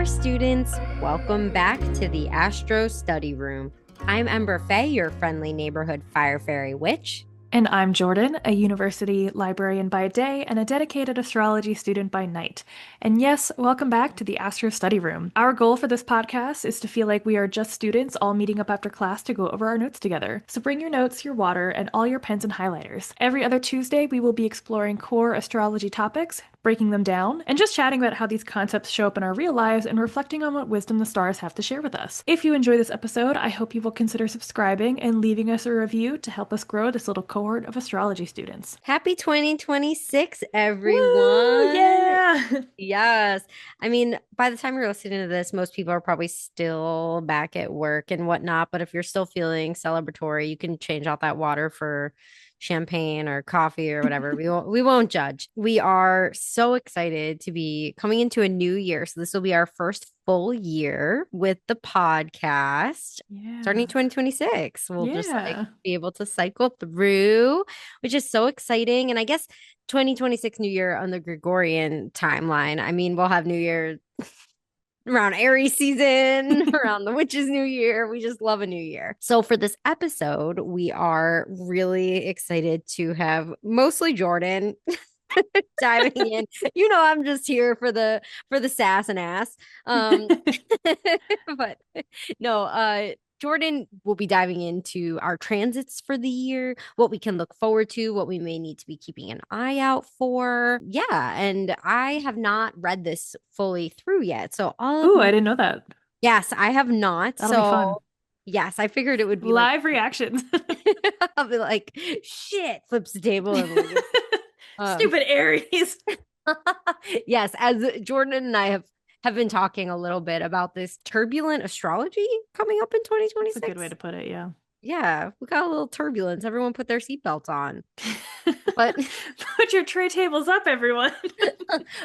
students, welcome back to the Astro Study Room. I'm Ember Fae, your friendly neighborhood fire fairy witch. And I'm Jordan, a university librarian by day and a dedicated astrology student by night. And yes, welcome back to the Astro Study Room. Our goal for this podcast is to feel like we are just students all meeting up after class to go over our notes together. So bring your notes, your water, and all your pens and highlighters. Every other Tuesday, we will be exploring core astrology topics, breaking them down, and just chatting about how these concepts show up in our real lives and reflecting on what wisdom the stars have to share with us. If you enjoy this episode, I hope you will consider subscribing and leaving us a review to help us grow this little cohort of astrology students. Happy 2026, everyone. Woo, yeah. Yes. I mean, by the time you're listening to this, most people are probably still back at work and whatnot. But if you're still feeling celebratory, you can change out that water for champagne or coffee or whatever. We won't judge. We are so excited to be coming into a new year. So this will be our first full year with the podcast. Yeah. Starting 2026. We'll just Yeah. be able to cycle through, which is so exciting. And I guess 2026 New Year on the Gregorian timeline. I mean, we'll have New Year around Aries season, around the witch's new year. We just love a new year. So for this episode, we are really excited to have mostly Jordan diving in. You know, I'm just here for the sass and ass. But no, Jordan will be diving into our transits for the year, what we can look forward to, what we may need to be keeping an eye out for. Yeah. And I have not read this fully through yet. So Ooh, I didn't know that. yes, I have not. That'll be fun. Yes, I figured it would be Live reactions. I'll be like, shit, flips the table and leaves. Stupid Aries. Yes, as Jordan and I have been talking a little bit about this turbulent astrology coming up in 2026. That's a good way to put it, yeah. Yeah, we got a little turbulence. Everyone put their seatbelts on. But put your tray tables up, everyone.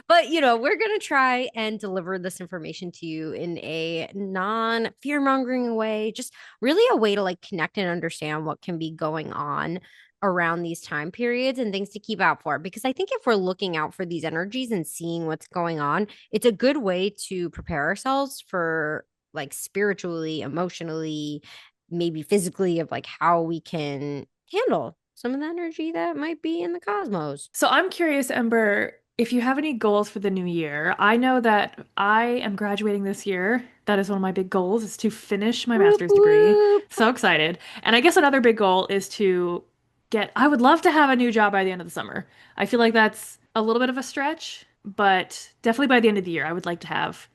But we're gonna try and deliver this information to you in a non-fear-mongering way, just really a way to like connect and understand what can be going on around these time periods and things to keep out for. Because I think if we're looking out for these energies and seeing what's going on, it's a good way to prepare ourselves for like spiritually, emotionally, maybe physically, of like how we can handle some of the energy that might be in the cosmos. So I'm curious, Ember, if you have any goals for the new year. I know that I am graduating this year. That is one of my big goals, is to finish my master's degree. So excited. And I guess another big goal is to I would love to have a new job by the end of the summer. I feel like that's a little bit of a stretch, but definitely by the end of the year, I would like to have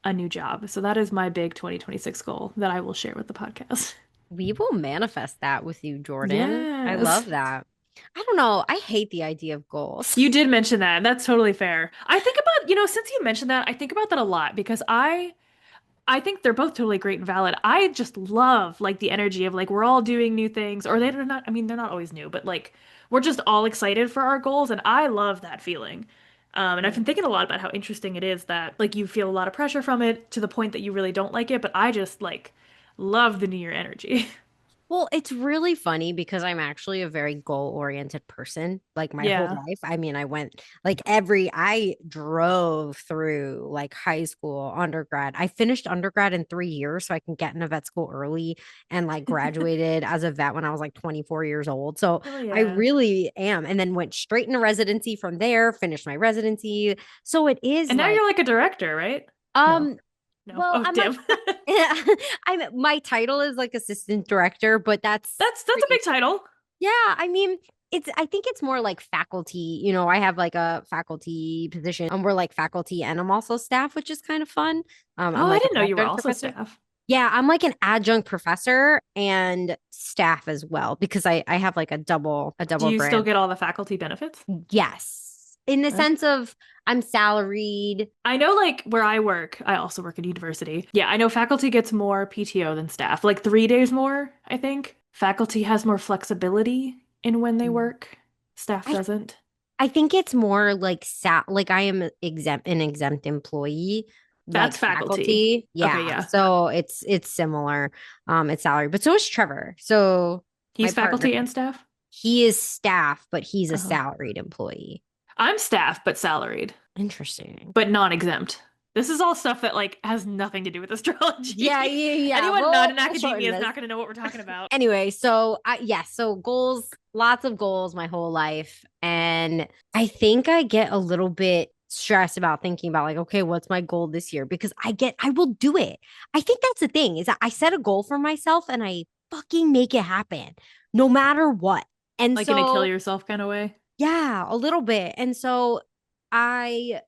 a new job. So that is my big 2026 goal that I will share with the podcast. We will manifest that with you, Jordan. I Yes. love that. I don't know. I hate the idea of goals. You did mention that, and that's totally fair. I think about, since you mentioned that, I think about that a lot because I think they're both totally great and valid. I just love like the energy of like we're all doing new things, or they're not, I mean, they're not always new, but like we're just all excited for our goals, and I love that feeling. And I've been thinking a lot about how interesting it is that like you feel a lot of pressure from it to the point that you really don't like it, but I just like love the New Year energy. Well, it's really funny because I'm actually a very goal-oriented person, like my whole Yeah. life. I mean, I drove through like high school, undergrad. I finished undergrad in 3 years so I can get into vet school early and like graduated as a vet when I was like 24 years old. So Oh I yeah. really am. And then went straight into residency from there, finished my residency. So it is And now like, you're like a director, right? No. um, No. well, Oh, damn. my title is like assistant director, but that's That's a big title. yeah. I mean, I think it's more like faculty. I have like a faculty position, and we're like faculty, and I'm also staff, which is kind of fun. I'm Oh, I like didn't know an you were adjunct also professor. staff. Yeah, I'm like an adjunct professor and staff as well because I have like a double Do you still grant. get all the faculty benefits? Yes, in the Okay. sense of I'm salaried. I know, like, where I work, I also work at university. Yeah, I know faculty gets more PTO than staff, like 3 days more, I think. Faculty has more flexibility in when they work. Staff I doesn't. I think it's more like like I am an exempt employee, like That's faculty. faculty. Okay, Yeah. yeah. So it's similar. It's salary. But so is Trevor. So my He's partner, faculty and staff? he is staff, but he's a Oh. salaried employee. I'm staff, but salaried, Interesting. but non-exempt. This is all stuff that like has nothing to do with Yeah, astrology. yeah, yeah. Anyone not in We'll shorten academia is this. not going to know what we're talking about. Anyway, so yes, so goals, lots of goals my whole life. And I think I get a little bit stressed about thinking about like, okay, what's my goal this year? Because I will do it. I think that's the thing is that I set a goal for myself and I fucking make it happen no matter what. And Like in a kill so, yourself kind of way. yeah, a little bit. And so I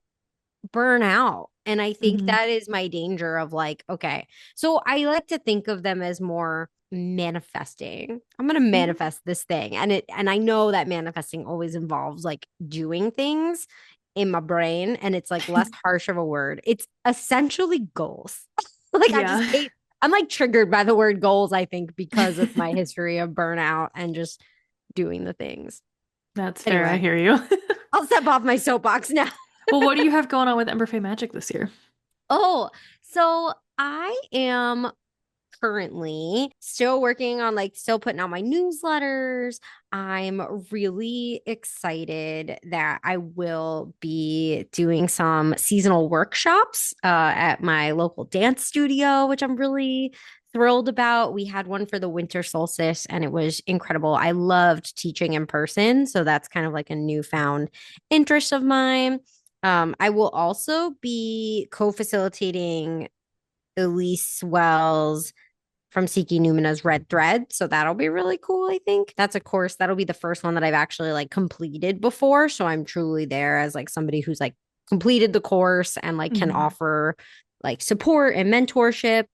burn out. And I think Hmm. that is my danger of like, okay, so I like to think of them as more manifesting. I'm going to Hmm. manifest this thing. And I know that manifesting always involves like doing things in my brain and it's like less harsh of a word. It's essentially goals. Like I just Yeah. hate I'm like triggered by the word goals, I think, because of my history of burnout and just doing the things. That's fair. I Anyway, hear you. I'll step off my soapbox now. Well, what do you have going on with Ember Fae Magic this year? Oh, so I am currently still working on like still putting out my newsletters. I'm really excited that I will be doing some seasonal workshops at my local dance studio, which I'm really thrilled about. We had one for the winter solstice and it was incredible. I loved teaching in person, so that's kind of like a newfound interest of mine. I will also be co-facilitating Elise Wells from Seeking Numina's Red Thread. So that'll be really cool, I think. That's a course that'll be the first one that I've actually like completed before. So I'm truly there as like somebody who's like completed the course and like can Hmm. offer like support and mentorship.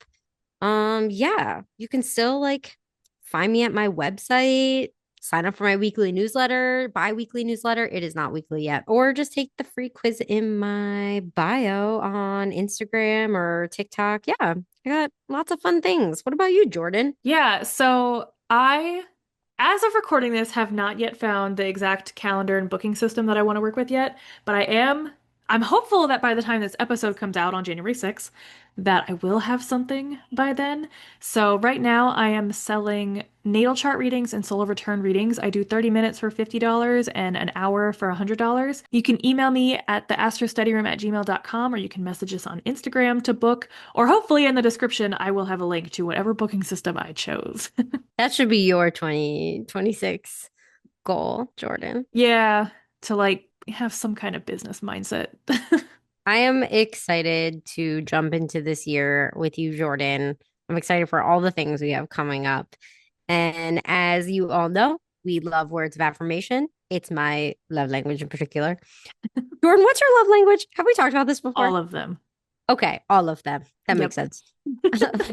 Yeah, you can still like find me at my website, sign up for my weekly newsletter, bi-weekly newsletter. It is not weekly yet. Or just take the free quiz in my bio on Instagram or TikTok. Yeah, I got lots of fun things. What about you, Jordan? Yeah, so as of recording this, have not yet found the exact calendar and booking system that I want to work with yet, but I'm hopeful that by the time this episode comes out on January 6th, that I will have something by then. So right now I am selling natal chart readings and solar return readings. I do 30 minutes for $50 and an hour for $100. You can email me at theastrostudyroom@gmail.com or you can message us on Instagram to book, or hopefully in the description I will have a link to whatever booking system I chose. That should be your 2026 goal, Jordan. Yeah, to like have some kind of business mindset. I am excited to jump into this year with you, Jordan. I'm excited for all the things we have coming up. And as you all know, we love words of affirmation. It's my love language in particular. Jordan, what's your love language? Have we talked about this before? All of them. Okay, all of them. That makes Yep. sense.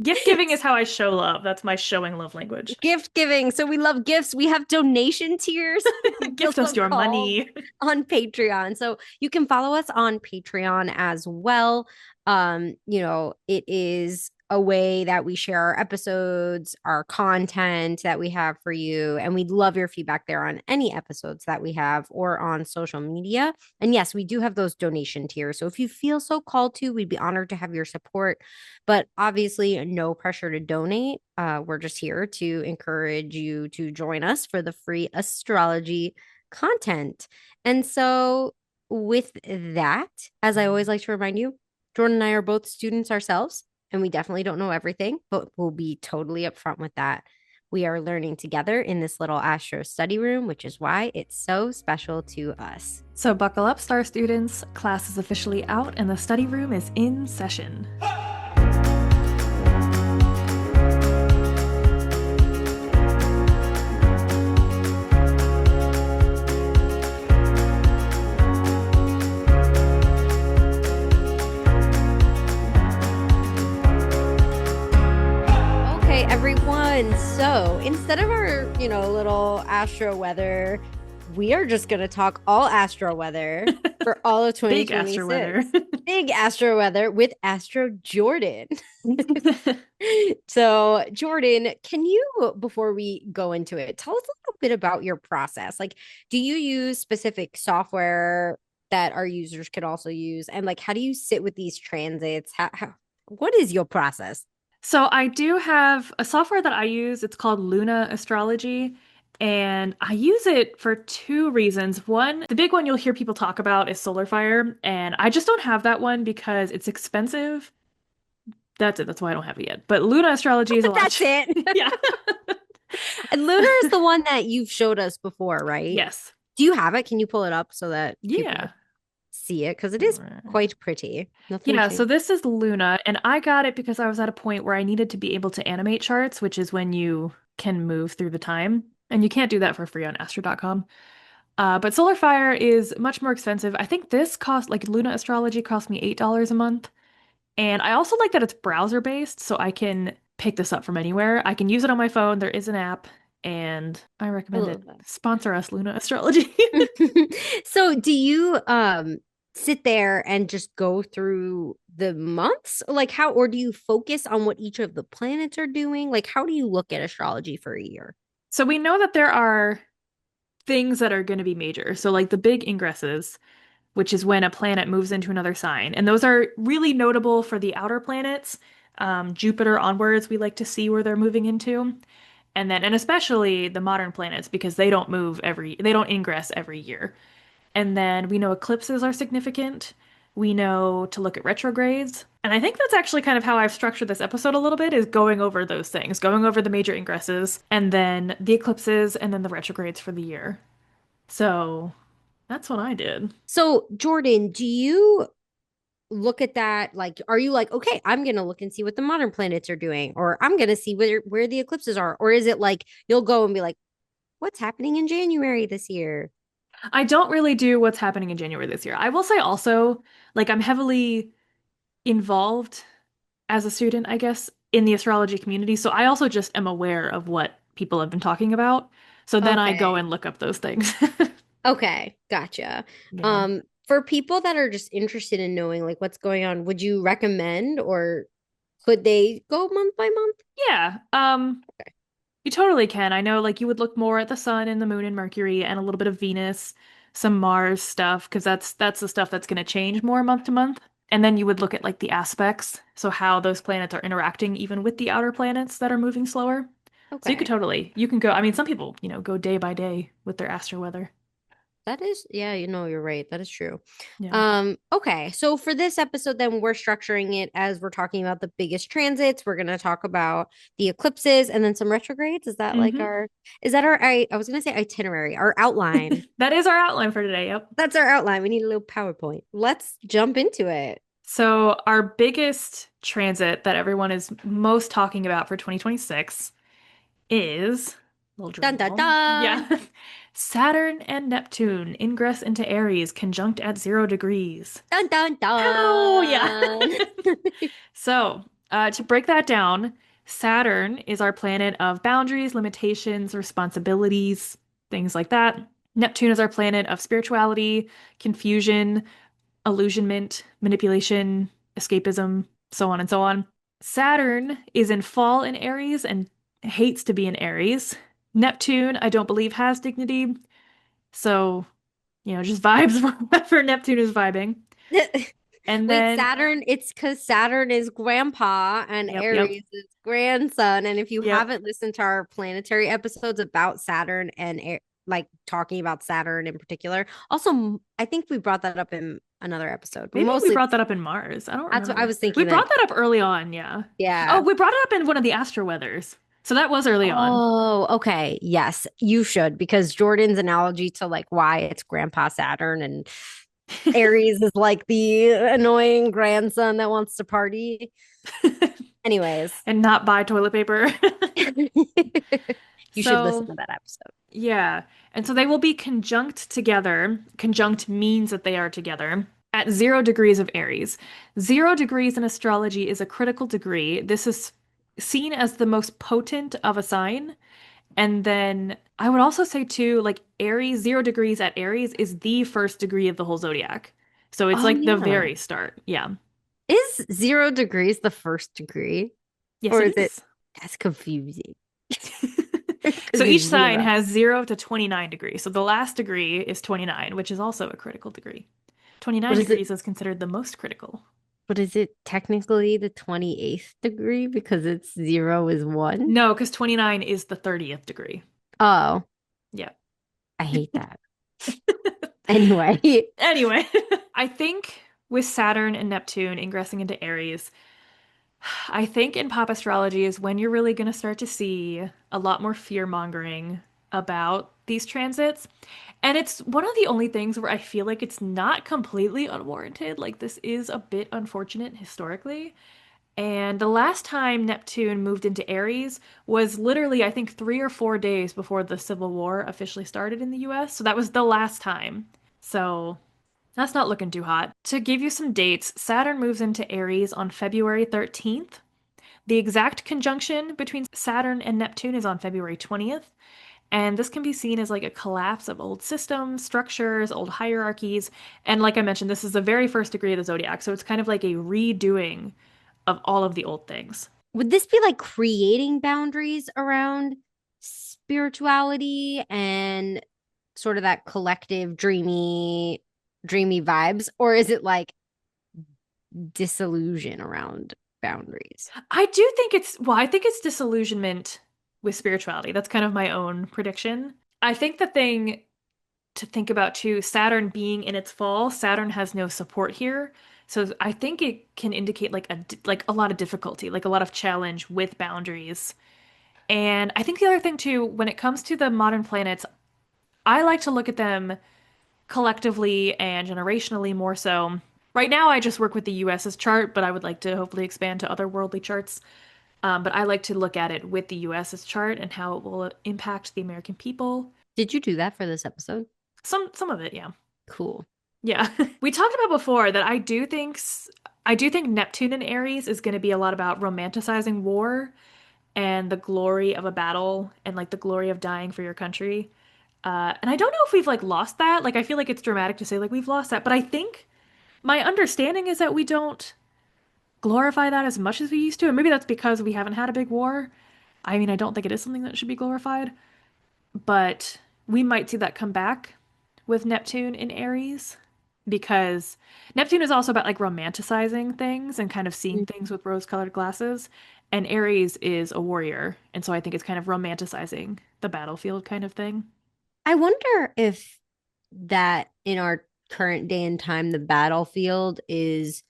Gift giving is how I show love. That's my showing love language. Gift giving. So we love gifts. We have donation tiers, if you feel Gift us so your called, money. on Patreon. So you can follow us on Patreon as well. It is a way that we share our episodes, our content that we have for you. And we'd love your feedback there on any episodes that we have or on social media. And yes, we do have those donation tiers. So if you feel so called to, we'd be honored to have your support. But obviously, no pressure to donate. We're just here to encourage you to join us for the free astrology content. And so, with that, as I always like to remind you, Jordan and I are both students ourselves, and we definitely don't know everything, but we'll be totally upfront with that. We are learning together in this little Astro study room, which is why it's so special to us. So buckle up, star students. Class is officially out and the study room is in session. Okay, everyone. So instead of our, little astro weather, we are just going to talk all astro weather for all of Big astro weather. 2026. Big astro weather with Astro Jordan. So, Jordan, can you, before we go into it, tell us a little bit about your process? Like, do you use specific software that our users could also use? And like, how do you sit with these transits? What is your process? So I do have a software that I use. It's called Luna Astrology. And I use it for two reasons. One, the big one you'll hear people talk about is solar fire, and I just don't have that one because it's expensive. That's it. That's why I don't have it yet. But Luna astrology is a lot That's it. Yeah. And Lunar is the one that you've showed us before, right? Yes. Do you have it? Can you pull it up so that people Yeah. see it? Because it is quite pretty. Nothing Yeah, to. so this is Luna, and I got it because I was at a point where I needed to be able to animate charts, which is when you can move through the time. And you can't do that for free on astro.com. But Solar Fire is much more expensive. I think this cost, like Luna Astrology, cost me $8 a month. And I also like that it's browser based, so I can pick this up from anywhere. I can use it on my phone. There is an app, and I I recommend it. love that. Sponsor us, Luna Astrology. So do you sit there and just go through the months? Like how, or do you focus on what each of the planets are doing? Like how do you look at astrology for a year? So we know that there are things that are going to be major. So, like the big ingresses, which is when a planet moves into another sign. And those are really notable for the outer planets. Jupiter onwards, we like to see where they're moving into. And especially the modern planets because they don't ingress every year. And then we know eclipses are significant. We know to look at retrogrades. And I think that's actually kind of how I've structured this episode a little bit is going over those things, going over the major ingresses and then the eclipses and then the retrogrades for the year. So that's what I did. So Jordan, do you look at that like are you like okay I'm gonna look and see what the modern planets are doing or I'm gonna see where the eclipses are or is it like you'll go and be like what's happening in January this year? I don't really do what's happening in January this year. I will say also, like, I'm heavily involved as a student, I guess, in the astrology community. So I also just am aware of what people have been talking about. So then I go Okay. and look up those things. Okay, gotcha. Yeah. For people that are just interested in knowing like what's going on, would you recommend or could they go month by month? Yeah. Okay. You totally can. I know, like, you would look more at the sun and the moon and Mercury and a little bit of Venus, some Mars stuff, because that's the stuff that's going to change more month to month. And then you would look at like the aspects, so how those planets are interacting even with the outer planets that are moving slower. So Okay. you can go, I mean, some people, go day by day with their astro weather. That is, yeah, you're right. That is true. Yeah. Okay. So for this episode, then we're structuring it as we're talking about the biggest transits. We're gonna talk about the eclipses and then some retrogrades. Is that like Hmm. our is that our I was gonna say itinerary, our outline. That is our outline for today. Yep. That's our outline. We need a little PowerPoint. Let's jump into it. So our biggest transit that everyone is most talking about for 2026 is little drum Dun dun roll. dun. Yeah. Saturn and Neptune ingress into Aries, conjunct at 0 degrees. Dun dun Oh, yeah. dun. So, to break that down, Saturn is our planet of boundaries, limitations, responsibilities, things like that. Neptune is our planet of spirituality, confusion, illusionment, manipulation, escapism, so on and so on. Saturn is in fall in Aries and hates to be in Aries. Neptune, I don't believe, has dignity. So, just vibes wherever Neptune is vibing. And Wait, then, Saturn, it's because Saturn is grandpa and yep, yep, Aries is grandson. And if you yep. haven't listened to our planetary episodes about Saturn and like talking about Saturn in particular, also, I think we brought that up in another episode, but Maybe we mostly brought that up in Mars. I don't that's what I remember. was We thinking brought that, that up early on, yeah. Oh, yeah. we brought it up in one of the astro weathers. So that was early on. Oh, okay. Yes, you should because Jordan's analogy to like why it's grandpa Saturn and Aries is like the annoying grandson that wants to party. Anyways, And not buy toilet paper. you should listen So, to that episode. yeah. And so they will be conjunct together. Conjunct means that they are together at 0 degrees of Aries. 0 degrees in astrology is a critical degree. This is seen as the most potent of a sign. And then I would also say too, like Aries, 0 degrees at Aries is the first degree of the whole zodiac. So it's Oh, like the yeah. very start. Yeah. Is 0 degrees the first degree? Yes, Or it is it? is. That's confusing. So Because each it's sign zero. has 0 to 29 degrees. So the last degree is 29, which is also a critical degree. But 29 is it? degrees is considered the most critical. But is it technically the 28th degree because it's zero is one? No, because 29 is the 30th degree. Oh. Yeah. I hate that. Anyway, Anyway, I think with Saturn and Neptune ingressing into Aries, I think in pop astrology is when you're really going to start to see a lot more fear mongering about these transits. And it's one of the only things where I feel like it's not completely unwarranted. Like, this is a bit unfortunate historically. And the last time Neptune moved into Aries was literally, I think, 3 or 4 days before the Civil War officially started in the US. So that was the last time. So that's not looking too hot. To give you some dates, Saturn moves into Aries on February 13th. The exact conjunction between Saturn and Neptune is on February 20th. And this can be seen as like a collapse of old systems, structures, old hierarchies. And like I mentioned, this is the very first degree of the zodiac. So it's kind of like a redoing of all of the old things. would this be like creating boundaries around spirituality and sort of that collective dreamy vibes, or is it like disillusion around boundaries? I do think I think it's disillusionment with spirituality. That's kind of my own prediction. I think the thing to think about too, Saturn being in its fall, Saturn has no support here. So I think it can indicate like a lot of difficulty, like a lot of challenge with boundaries. And I think the other thing too, when it comes to the modern planets, I like to look at them collectively and generationally more so. Right now, I just work with the US's chart, but I would like to hopefully expand to other worldly charts. But I like to look at it with the US's chart and how it will impact the American people. Did you do that for this episode? Some of it, yeah. Cool. Yeah. We talked about before that I do think Neptune in Aries is going to be a lot about romanticizing war and the glory of a battle and like the glory of dying for your country. And I don't know if we've like lost that. Like I feel like it's dramatic to say like we've lost that, but I think my understanding is that we don't glorify that as much as we used to. And maybe that's because we haven't had a big war. I mean, I don't think it is something that should be glorified, but we might see that come back with Neptune in Aries because Neptune is also about like romanticizing things and kind of seeing things with rose-colored glasses. And Aries is a warrior. And so I think it's kind of romanticizing the battlefield kind of thing. I wonder if that in our current day and time, the battlefield is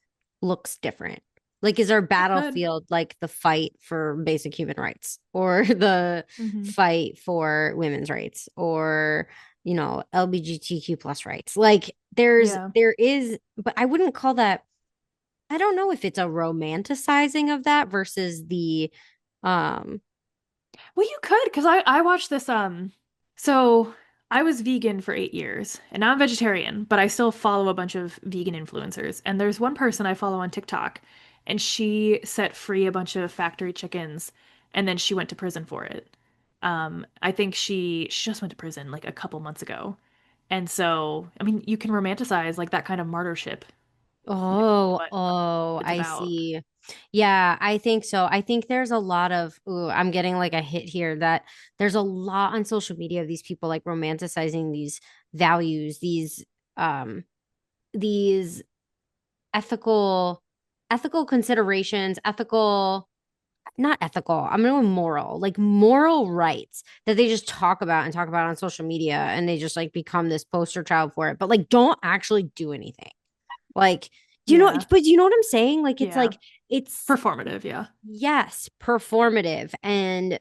looks different. Like, is our It could. battlefield like the fight for basic human rights or the Hmm. fight for women's rights or, LGBTQ plus rights? Like, Yeah. there is, but I wouldn't call that, I don't know if it's a romanticizing of that versus the, um, Well, you could, because I watched this so I was vegan for 8 years and now I'm vegetarian, but I still follow a bunch of vegan influencers. And there's one person I follow on TikTok, and she set free a bunch of factory chickens and then she went to prison for it. I think she just went to prison like a couple months ago. And so, I mean, you can romanticize like that kind of martyrship, what it's I about. see. Yeah, I think so. I think there's a lot of, ooh, I'm getting like a hit here that there's a lot on social media of these people like romanticizing these values, um, these ethical, ethical considerations, not ethical, I'm going moral, like moral rights that they just talk about and talk about on social media and they just like become this poster child for it, but like don't actually do anything. Like, Yeah. but you know what I'm saying? Yeah. It's Performative, yeah. yes, performative and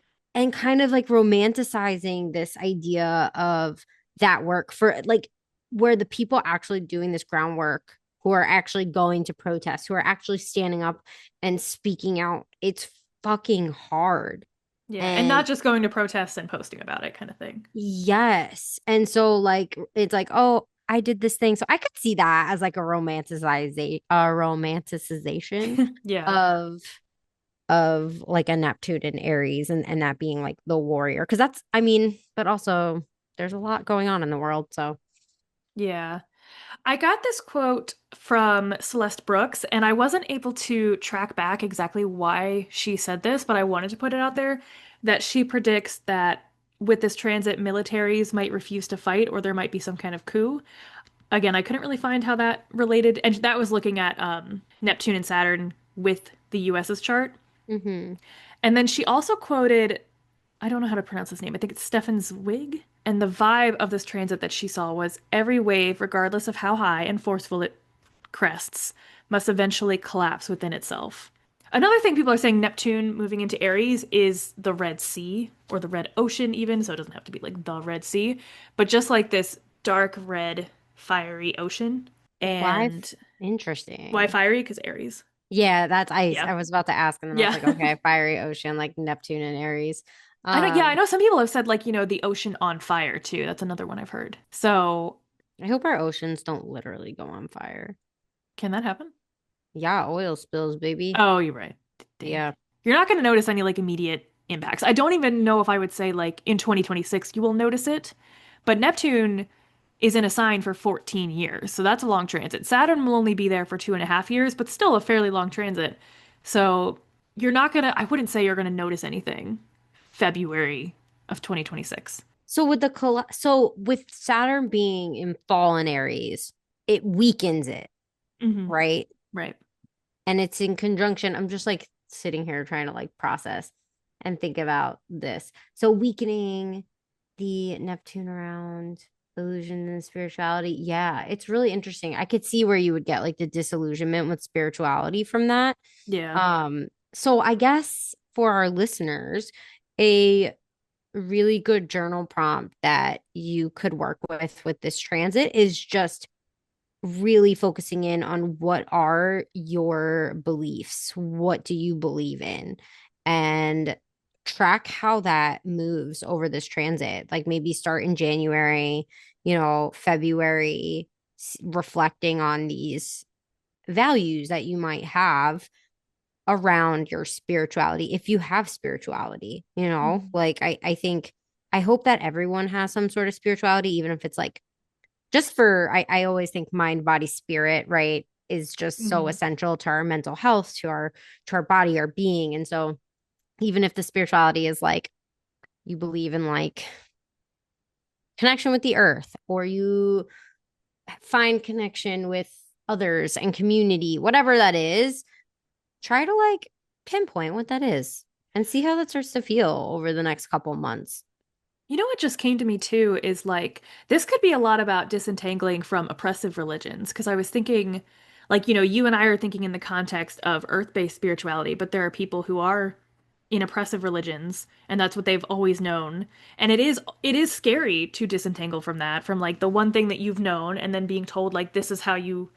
kind of like romanticizing this idea of that work for like where the people actually doing this groundwork who are actually going to protest, who are actually standing up and speaking out, it's fucking hard. Yeah. And And not just going to protests and posting about it kind of thing. yes. And so like it's like, oh, I did this thing. So I could see that as like a romanticization Yeah. of like a Neptune and Aries and that being like the warrior. Cause that's I mean, but also there's a lot going on in the world. So Yeah. I got this quote from Celeste Brooks, and I wasn't able to track back exactly why she said this, but I wanted to put it out there that she predicts that with this transit, militaries might refuse to fight or there might be some kind of coup. Again, I couldn't really find how that related, and that was looking at Neptune and Saturn with the US's chart. mhm. And then she also quoted I don't know how to pronounce his name. I think it's Stefan's wig. And the vibe of this transit that she saw was every wave, regardless of how high and forceful it crests, must eventually collapse within itself. Another thing people are saying Neptune moving into Aries is the Red Sea or the Red Ocean, even. So it doesn't have to be like the Red Sea, but just like this dark red, fiery ocean. Why? And why Interesting. fiery? Because Aries. Yeah, that's I. Yeah. I was about to ask, and then I was Yeah. like, okay, fiery ocean, like Neptune and Aries. I know, yeah, I Um, know some people have said like, the ocean on fire too. That's another one I've heard. So, I hope our oceans don't literally go on fire. can that happen? Yeah, oil spills, baby. Oh, you're right. Dang. Yeah. You're not going to notice any like immediate impacts. I don't even know if I would say like in 2026 you will notice it, but Neptune is in a sign for 14 years. So that's a long transit. Saturn will only be there for 2.5 years, but still a fairly long transit. So you're not gonna, I wouldn't say you're gonna notice anything February of 2026. So with Saturn being in fallen Aries, it weakens it, Hmm. right? Right. And it's in conjunction. I'm just like sitting here trying to like process and think about this. So weakening the Neptune around illusion and spirituality. Yeah, it's really interesting. I could see where you would get like the disillusionment with spirituality from that. Yeah. So I guess for our listeners, a really good journal prompt that you could work with this transit is just really focusing in on what are your beliefs? What do you believe in? And track how that moves over this transit. Like maybe start in January, February, reflecting on these values that you might have around your spirituality if you have spirituality, Mhm. like I think I hope that everyone has some sort of spirituality, even if it's like just for I always think mind, body, spirit, right, is just so Mhm. essential to our mental health, to our body, our being. And so even if the spirituality is like you believe in like connection with the earth, or you find connection with others and community, whatever that is, try to like pinpoint what that is and see how that starts to feel over the next couple months. You know what just came to me too is like this could be a lot about disentangling from oppressive religions because I was thinking like you and I are thinking in the context of earth-based spirituality, but there are people who are in oppressive religions and that's what they've always known. And it is scary to disentangle from that, from like the one thing that you've known and then being told like this is how you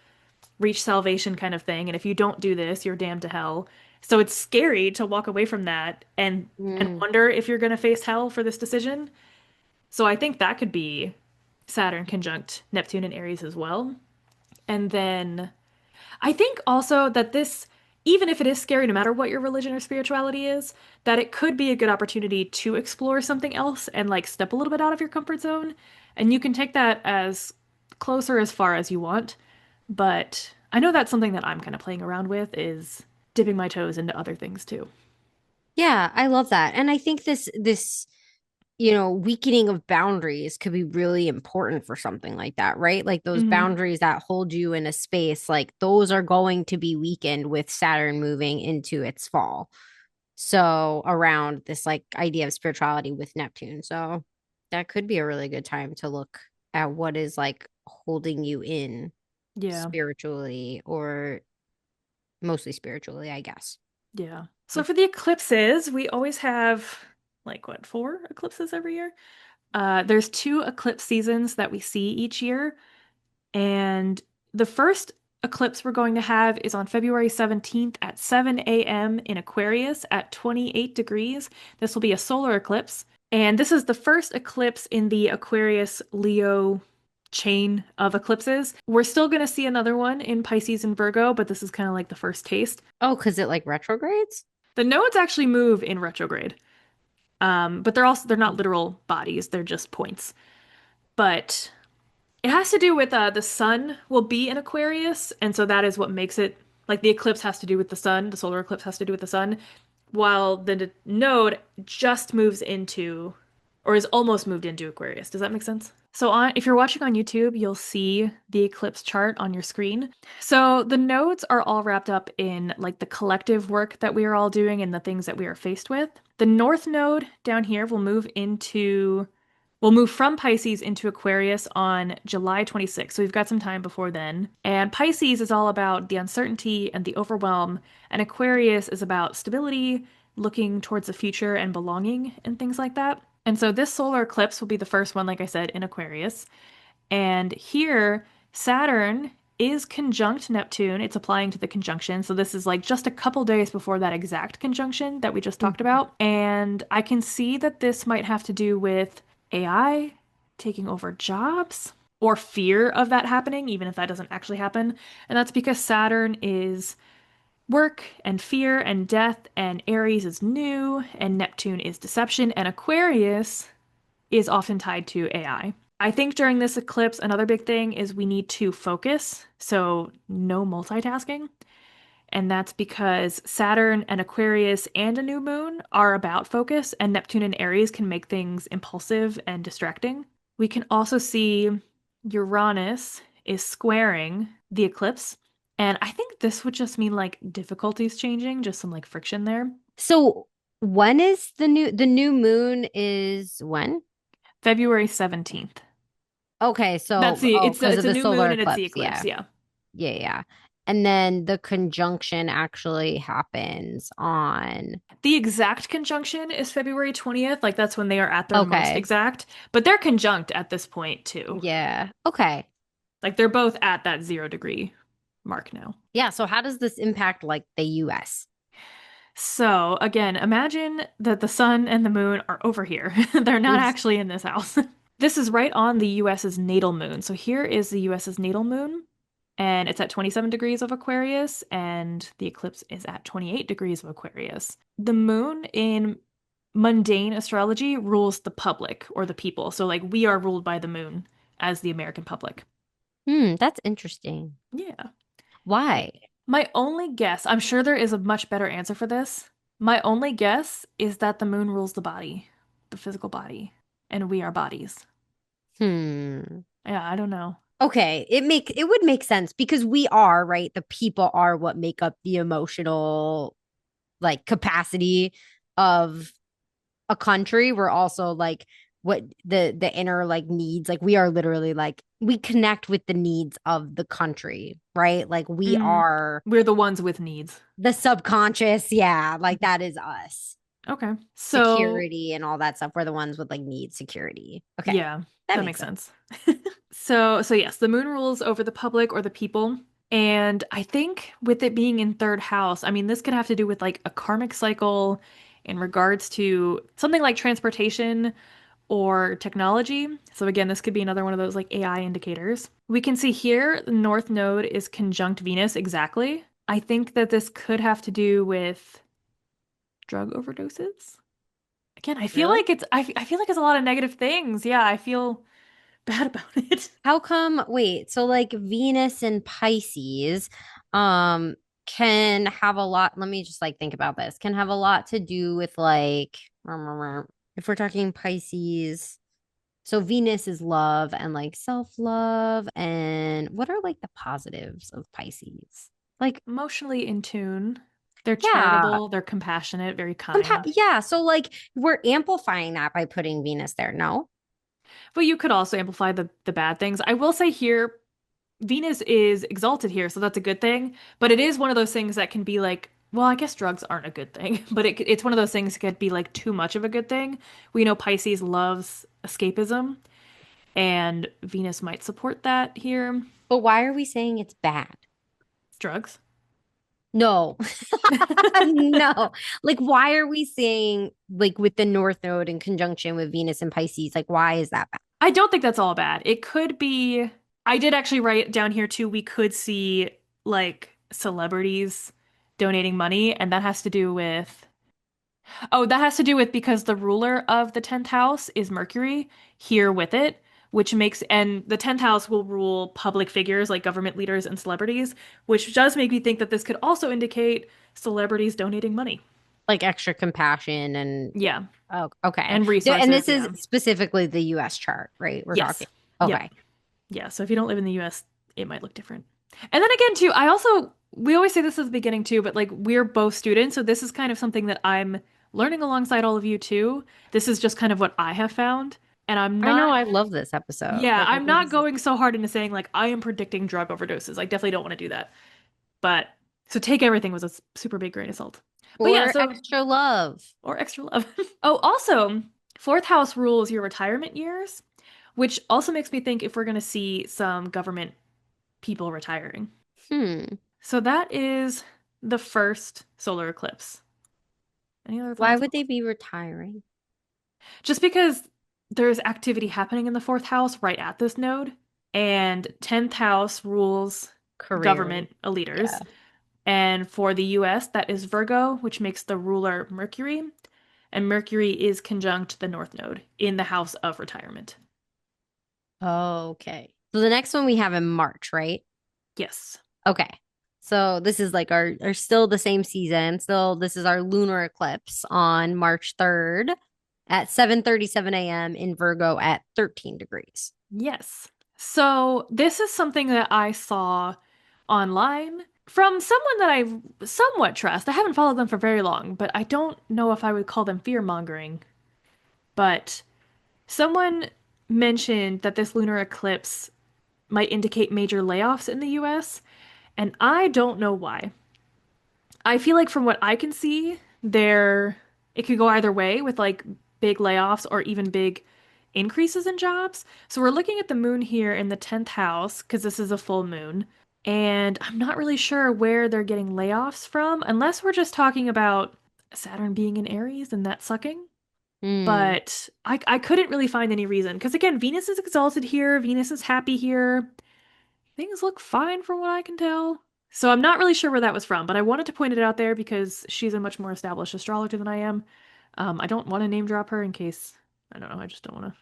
reach salvation kind of thing, and if you don't do this, you're damned to hell. So it's scary to walk away from that and Mm. wonder if you're going to face hell for this decision. So I think that could be Saturn conjunct Neptune and Aries as well. And then I think also that this, even if it is scary, no matter what your religion or spirituality is, that it could be a good opportunity to explore something else and like step a little bit out of your comfort zone. And you can take that as close or as far as you want. But I know that's something that I'm kind of playing around with is dipping my toes into other things too. Yeah, I love that. And I think this weakening of boundaries could be really important for something like that, right? Like those Hmm. boundaries that hold you in a space, like those are going to be weakened with Saturn moving into its fall. So around this like idea of spirituality with Neptune. So that could be a really good time to look at what is like holding you in Yeah. spiritually, or mostly spiritually, I guess. Yeah. So for the eclipses, we always have like what, four eclipses every year? There's two eclipse seasons that we see each year, and the first eclipse we're going to have is on February 17th at 7 a.m. in Aquarius at 28 degrees. This will be a solar eclipse, and this is the first eclipse in the Aquarius Leo chain of eclipses. We're still going to see another one in Pisces and Virgo, but this is kind of like the first taste. Oh, because it like retrogrades? The nodes actually move in retrograde. But they're not literal bodies, they're just points. But it has to do with the sun will be in Aquarius, and so that is what makes it like the eclipse has to do with the sun, the solar eclipse has to do with the sun, while the node just moves into, or is almost moved into Aquarius. Does that make sense? So if you're watching on YouTube, you'll see the eclipse chart on your screen. So the nodes are all wrapped up in like the collective work that we are all doing and the things that we are faced with. The north node down here will move from Pisces into Aquarius on July 26th. So we've got some time before then. And Pisces is all about the uncertainty and the overwhelm, and Aquarius is about stability, looking towards the future and belonging and things like that. And so this solar eclipse will be the first one, like I said, in Aquarius. And here, Saturn is conjunct Neptune. It's applying to the conjunction. So this is like just a couple days before that exact conjunction that we just talked Mhm. about. And I can see that this might have to do with AI taking over jobs or fear of that happening, even if that doesn't actually happen. And that's because Saturn is work and fear and death, and Aries is new, and Neptune is deception, and Aquarius is often tied to AI. I think during this eclipse, another big thing is we need to focus, so no multitasking. And that's because Saturn and Aquarius and a new moon are about focus, and Neptune and Aries can make things impulsive and distracting. We can also see Uranus is squaring the eclipse, and I think this would just mean like difficulties changing, just some like friction there. So when is the new moon is when? February 17th. Okay, That's so the because it's of a the new solar moon and it's the eclipse, eclipse, yeah. yeah. Yeah, yeah. And then the conjunction actually happens on. The exact conjunction is February 20th, like that's when they are at their most Okay. exact, but they're conjunct at this point too. Yeah. Okay. Like they're both at that 0 degree mark now. Yeah, so how does this impact like the US? So again, imagine that the sun and the moon are over here. They're not Mhm. actually in this house. This is right on the US's natal moon. So here is the US's natal moon, and it's at 27 degrees of Aquarius, and the eclipse is at 28 degrees of Aquarius. The moon in mundane astrology rules the public or the people. So like we are ruled by the moon as the American public. That's interesting. Yeah. Why? My only guess, I'm sure there is a much better answer for this. My only guess is that the moon rules the body, the physical body, and we are bodies. Hmm. Yeah, I don't know. Okay, it would make sense because we are, right? The people are what make up the emotional like capacity of a country. We're also like what the inner like needs. Like we are literally like we connect with the needs of the country, right? Like we Mm, are we're the ones with needs. the subconscious. Yeah, like that is us. Okay. So, Security and all that stuff. We're the ones with like need security. Okay. yeah, That that makes makes sense. sense. So yes, the moon rules over the public or the people. And I think with it being in third house, I mean, this could have to do with like a karmic cycle in regards to something like transportation or technology. So again, this could be another one of those like AI indicators. We can see here the North Node is conjunct Venus exactly. I think that this could have to do with drug overdoses. Again, Really? I feel like it's a lot of negative things. Yeah, I feel bad about it. How come? Wait, so like Venus and Pisces, um, can have a lot. Let me just like think about this. Can have a lot to do with like, if we're talking Pisces. So Venus is love and like self-love. And what are like the positives of Pisces? Like, Emotionally in tune. They're yeah, charitable, they're compassionate, very kind. yeah. So like we're amplifying that by putting Venus there. No? But you could also amplify the bad things. I will say here, Venus is exalted here, so that's a good thing. But it is one of those things that can be like, well, I guess drugs aren't a good thing, but it's one of those things that could be like too much of a good thing. We know Pisces loves escapism, and Venus might support that here. But why are we saying it's bad? Drugs. No. No. Like, why are we saying, like, with the North Node in conjunction with Venus and Pisces? Like, why is that bad? I don't think that's all bad. It could be, I did actually write down here too, we could see like celebrities donating money, and that has to do with oh, that has to do with because the ruler of the 10th house is Mercury here with it, which makes, and the 10th house will rule public figures like government leaders and celebrities, which does make me think that this could also indicate celebrities donating money. Like extra compassion and Yeah, oh, okay. and And resources. this is Yeah. specifically the US chart, right? We're talking. Yes. Yep. Okay. Yeah. So if you don't live in the US, it might look different. And then again, too, I also, we always say this at the beginning, too, but like we're both students. So this is kind of something that I'm learning alongside all of you, too. This is just kind of what I have found. And I'm I know not, I love this episode. yeah, Like I I'm think not this is going so hard into saying like I am predicting drug overdoses. I definitely don't want to do that. But so take everything with a super big grain of salt. But yeah, or so, extra love. or extra love. Oh, also, fourth house rules your retirement years, which also makes me think if we're going to see some government people retiring. Hmm. So that is the first solar eclipse. Any other Why thoughts? would they be retiring? Just because there's activity happening in the fourth house right at this node, and 10th house rules Career. government Yeah. leaders. And for the US, that is Virgo, which makes the ruler Mercury. And Mercury is conjunct the North Node in the house of retirement. Okay. So the next one we have in March, right? Yes. Okay. So this is like our still the same season. Still, this is our lunar eclipse on March 3rd at 7:37 a.m. in Virgo at 13 degrees. Yes. So this is something that I saw online from someone that I somewhat trust. I haven't followed them for very long, but I don't know if I would call them fear mongering. But someone mentioned that this lunar eclipse might indicate major layoffs in the US, and I don't know why. I feel like from what I can see, there it could go either way with like big layoffs or even big increases in jobs. So we're looking at the moon here in the 10th house because this is a full moon. And I'm not really sure where they're getting layoffs from, unless we're just talking about Saturn being in Aries and that sucking. Hmm. But I couldn't really find any reason because again, Venus is exalted here, Venus is happy here. Things look fine from what I can tell. So I'm not really sure where that was from, but I wanted to point it out there because she's a much more established astrologer than I am. I don't want to name drop her in case, I don't know, I just don't want to